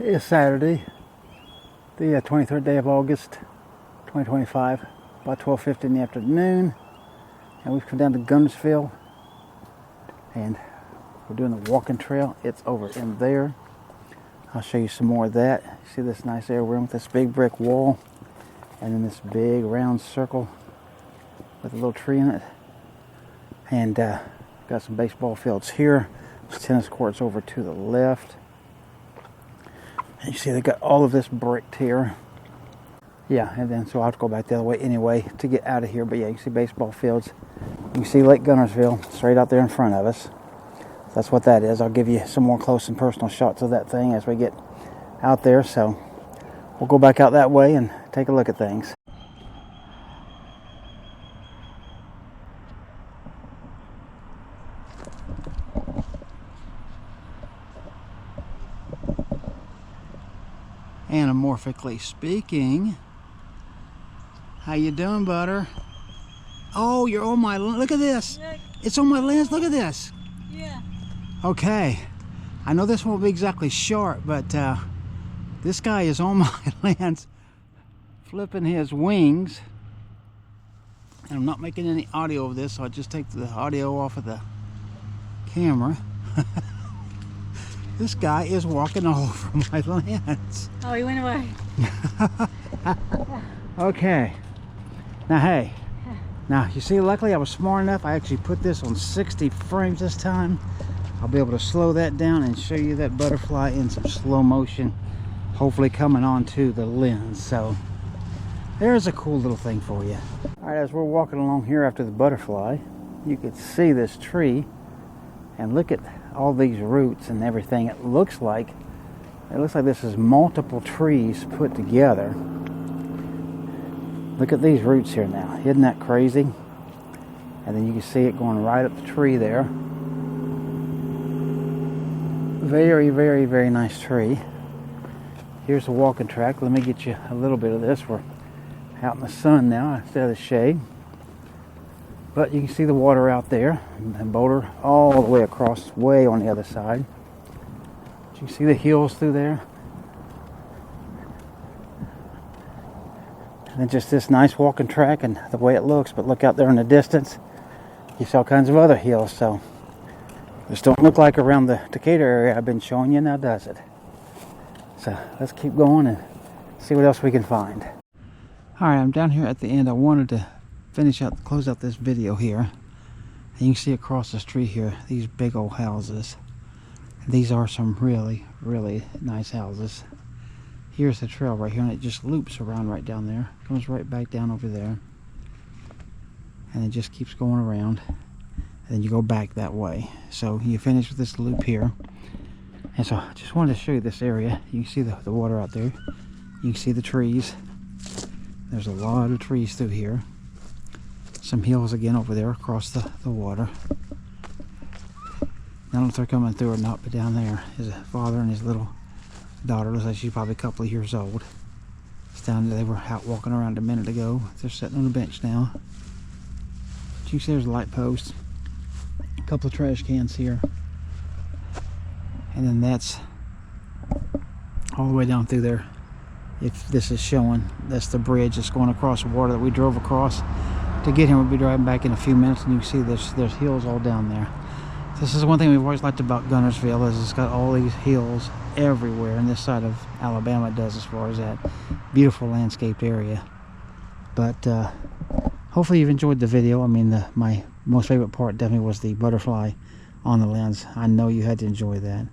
It is Saturday, the 23rd day of August, 2025, about 12:50 in the afternoon, and we've come down to Guntersville, and we're doing the walking trail. It's over in there. I'll show you some more of that. You see this nice area with this big brick wall, and then this big round circle with a little tree in it, and got some baseball fields here. There's tennis courts over to the left. And you see they got all of this bricked here. Yeah, and then so I'll have to go back the other way anyway to get out of here. But yeah, you see baseball fields. You see Lake Guntersville straight out there in front of us. That's what that is. I'll give you some more close and personal shots of that thing as we get out there. So we'll go back out that way and take a look at things. Anamorphically speaking. How you doing, Butter? Oh, you're on my lens. Look at this. It's on my lens. Look at this. Yeah. Okay. I know this won't be exactly sharp, but this guy is on my lens, flipping his wings. And I'm not making any audio of this, so I'll just take the audio off of the camera. This guy is walking all over my lens. Oh, he went away. Okay. Now, hey. Now, you see, luckily I was smart enough. I actually put this on 60 frames this time. I'll be able to slow that down and show you that butterfly in some slow motion, hopefully coming onto the lens. So, there's a cool little thing for you. All right, as we're walking along here after the butterfly, you can see this tree. And look at all these roots and everything. It looks like this is multiple trees put together. Look at these roots here now. Isn't that crazy? And then you can see it going right up the tree there. Very, very, very nice tree. Here's the walking track. Let me get you a little bit of this. We're out in the sun now instead of the shade. But you can see the water out there, and boulder all the way across, way on the other side. You can see the hills through there. And then just this nice walking track and the way it looks. But look out there in the distance, you see all kinds of other hills. So this don't look like around the Decatur area I've been showing you now, does it? So let's keep going and see what else we can find. All right, I'm down here at the end. I wanted to close out this video here, and you can see across the street here these big old houses. These are some really, really nice houses. Here's the trail right here, and it just loops around right down there, comes right back down over there, and it just keeps going around, and then you go back that way. So you finish with this loop here, and so I just wanted to show you this area. You can see the water out there, you can see the trees. There's a lot of trees through here. Some hills again over there across the water. I don't know if they're coming through or not, but down there is a father and his little daughter. Looks like she's probably a couple of years old. It's down there. They were out walking around a minute ago. They're sitting on the bench now. You can see there's a light post, a couple of trash cans here, and then that's all the way down through there. If this is showing, that's the bridge that's going across the water that we drove across to get him. We'll be driving back in a few minutes, and you can see there's hills all down there. This is one thing we've always liked about Guntersville, is it's got all these hills everywhere, and this side of Alabama it does, as far as that beautiful landscaped area. But hopefully you've enjoyed the video. I mean, my most favorite part definitely was the butterfly on the lens. I know you had to enjoy that.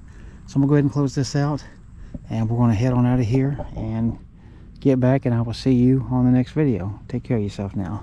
So I'm gonna go ahead and close this out, and we're gonna head on out of here and get back, and I will see you on the next video. Take care of yourself now.